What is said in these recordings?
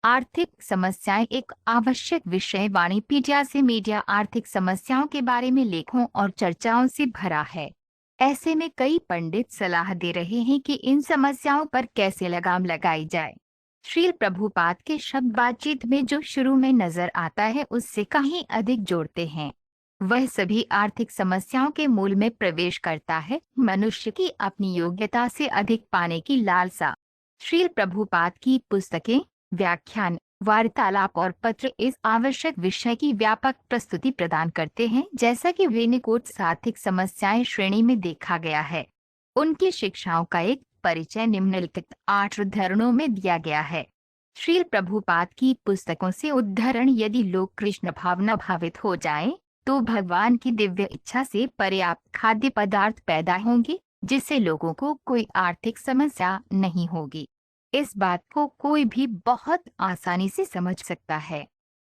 आर्थिक समस्याएं एक आवश्यक विषय वाणिपीडिया से मीडिया आर्थिक समस्याओं के बारे में लेखों और चर्चाओं से भरा है। ऐसे में कई पंडित सलाह दे रहे हैं कि इन समस्याओं पर कैसे लगाम लगाई जाए। श्रील प्रभुपाद के शब्द बातचीत में जो शुरू में नजर आता है उससे कहीं अधिक जोड़ते हैं। वह सभी आर्थिक समस्याओं के मूल में प्रवेश करता है, मनुष्य की अपनी योग्यता से अधिक पाने की लालसा। श्रील प्रभुपाद की पुस्तकें, व्याख्यान, वार्तालाप और पत्र इस आवश्यक विषय की व्यापक प्रस्तुति प्रदान करते हैं, जैसा कि विनिकोट्स आर्थिक समस्याएं श्रेणी में देखा गया है। उनकी शिक्षाओं का एक परिचय निम्नलिखित 8 उद्धरणों में दिया गया है। श्रील प्रभुपाद की पुस्तकों से उद्धरण। यदि लोग कृष्ण भावना भावित हो जाएं, तो भगवान की दिव्य इच्छा से पर्याप्त खाद्य पदार्थ पैदा होंगे, जिससे लोगों को कोई आर्थिक समस्या नहीं होगी। इस बात को कोई भी बहुत आसानी से समझ सकता है।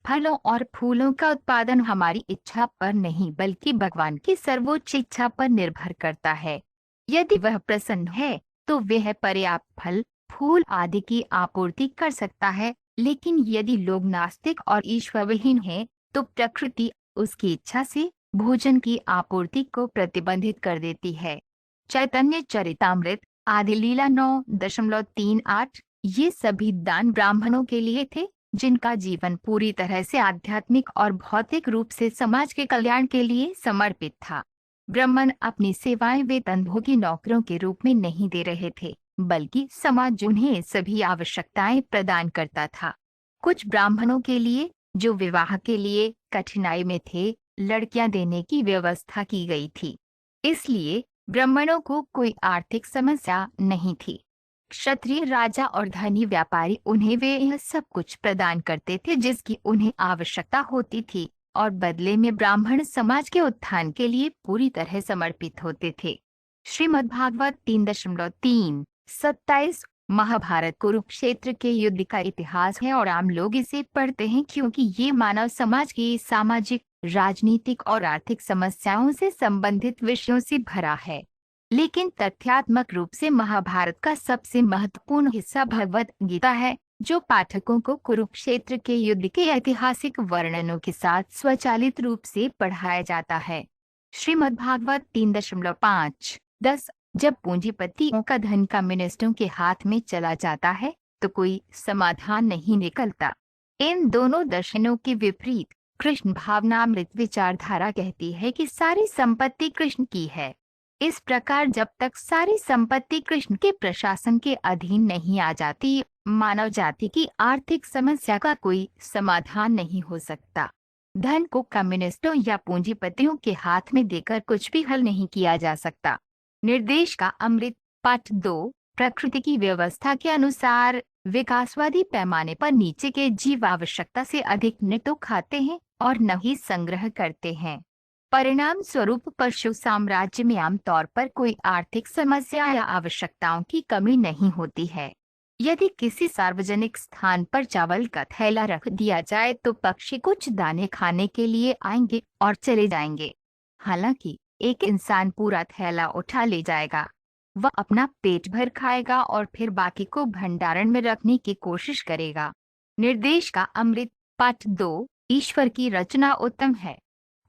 फलों और फूलों का उत्पादन हमारी इच्छा पर नहीं बल्कि भगवान की सर्वोच्च इच्छा पर निर्भर करता है। यदि वह प्रसन्न है तो वह पर्याप्त फल, फूल आदि की आपूर्ति कर सकता है। लेकिन यदि लोग नास्तिक और ईश्वरविहीन हैं, तो प्रकृति उसकी इच्छा से भोजन की आपूर्ति को प्रतिबंधित कर देती है। चैतन्य चरितामृत आदि लीला 9.38। ये सभी दान ब्राह्मणों के लिए थे, जिनका जीवन पूरी तरह से आध्यात्मिक और भौतिक रूप से समाज के कल्याण के लिए समर्पित था। ब्राह्मण अपनी सेवाएं वेतनभोगी नौकरों के रूप में नहीं दे रहे थे, बल्कि समाज उन्हें सभी आवश्यकताएं प्रदान करता था। कुछ ब्राह्मणों के लिए, जो विवाह के लिए कठिनाई में थे, लड़कियां देने की व्यवस्था की गई थी। इसलिए ब्राह्मणों को कोई आर्थिक समस्या नहीं थी। क्षत्रिय राजा और धनी व्यापारी उन्हें वे यह सब कुछ प्रदान करते थे जिसकी उन्हें आवश्यकता होती थी, और बदले में ब्राह्मण समाज के उत्थान के लिए पूरी तरह समर्पित होते थे। श्रीमद्भागवत 3.3-27। महाभारत कुरुक्षेत्र के युद्ध का इतिहास है और आम लोग इसे पढ़ते हैं क्योंकि ये मानव समाज की सामाजिक, राजनीतिक और आर्थिक समस्याओं से संबंधित विषयों से भरा है। लेकिन तथ्यात्मक रूप से महाभारत का सबसे महत्वपूर्ण हिस्सा भगवत गीता है, जो पाठकों को कुरुक्षेत्र के युद्ध के ऐतिहासिक वर्णनों के साथ स्वचालित रूप से पढ़ाया जाता है। श्रीमद्भागवत 3.5-10। जब पूंजीपतियों का धन कम्युनिस्टों के हाथ में चला जाता है तो कोई समाधान नहीं निकलता। इन दोनों दर्शनों के विपरीत कृष्ण भावनामृत विचारधारा कहती है कि सारी संपत्ति कृष्ण की है। इस प्रकार जब तक सारी संपत्ति कृष्ण के प्रशासन के अधीन नहीं आ जाती, मानव जाति की आर्थिक समस्या का कोई समाधान नहीं हो सकता। धन को कम्युनिस्टों या पूंजीपतियों के हाथ में देकर कुछ भी हल नहीं किया जा सकता। निर्देश का अमृत पाठ 2। प्रकृति की व्यवस्था के अनुसार विकासवादी पैमाने पर नीचे के जीव आवश्यकता से अधिक न तो खाते हैं और न ही संग्रह करते हैं। परिणाम स्वरूप पशु साम्राज्य में आमतौर पर कोई आर्थिक समस्या या आवश्यकताओं की कमी नहीं होती है। यदि किसी सार्वजनिक स्थान पर चावल का थैला रख दिया जाए तो पक्षी कुछ दाने खाने के लिए आएंगे और चले जाएंगे। हालांकि एक इंसान पूरा थैला उठा ले जाएगा। वह अपना पेट भर खाएगा और फिर बाकी को भंडारण में रखने की कोशिश करेगा। निर्देश का अमृत पाठ 2। ईश्वर की रचना उत्तम है,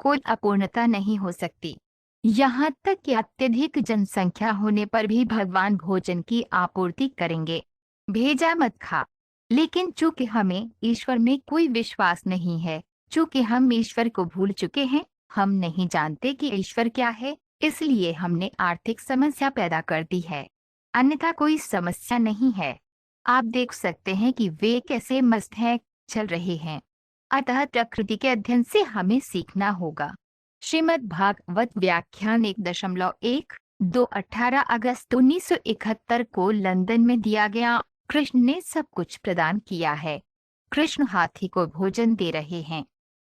कोई अपूर्णता नहीं हो सकती। यहाँ तक कि अत्यधिक जनसंख्या होने पर भी भगवान भोजन की आपूर्ति करेंगे। भेजा मत खा। लेकिन चूंकि हमें ईश्वर में कोई विश्वास नहीं है, चूंकि हम ईश्वर को भूल चुके हैं, हम नहीं जानते कि ईश्वर क्या है, इसलिए हमने आर्थिक समस्या पैदा कर दी है। अन्यथा कोई समस्या नहीं है। आप देख सकते हैं कि वे कैसे मस्त हैं, चल रहे हैं। अतः प्रकृति के अध्ययन से हमें सीखना होगा। श्रीमद् भागवत व्याख्यान 1.1-2 18 अगस्त 1971 को लंदन में दिया गया। कृष्ण ने सब कुछ प्रदान किया है। कृष्ण हाथी को भोजन दे रहे हैं।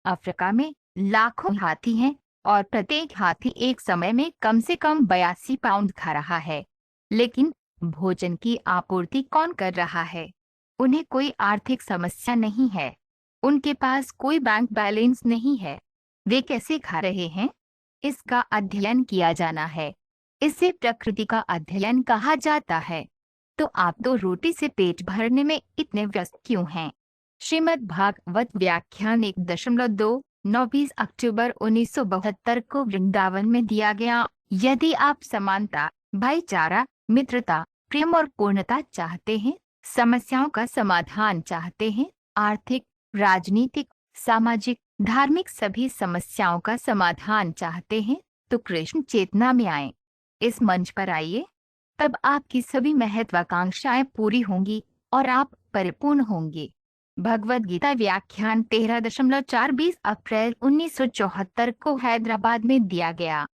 अफ्रीका में लाखों हाथी हैं और प्रत्येक हाथी एक समय में कम से कम 82 पाउंड खा रहा है। लेकिन भोजन की आपूर्ति कौन कर रहा है? उन्हें कोई आर्थिक समस्या नहीं है। उनके पास कोई बैंक बैलेंस नहीं है। वे कैसे खा रहे हैं? इसका अध्ययन किया जाना है। इसे प्रकृति का अध्ययन कहा जाता है। तो आप तो रोटी से पेट भरने में इतने व्यस्त क्यों हैं? श्रीमद् भागवत व्याख्यान 1.2 29 अक्टूबर 1972 को वृंदावन में दिया गया। यदि आप समानता, भाईचारा, मित्रता, प्रेम और पूर्णता चाहते हैं, समस्याओं का समाधान चाहते हैं, आर्थिक, राजनीतिक, सामाजिक, धार्मिक सभी समस्याओं का समाधान चाहते हैं, तो कृष्ण चेतना में आए। इस मंच पर आइए, तब आपकी सभी महत्वाकांक्षाएं पूरी होंगी और आप परिपूर्ण होंगे। भगवद गीता व्याख्यान 13.4 20 अप्रैल 1974 को हैदराबाद में दिया गया।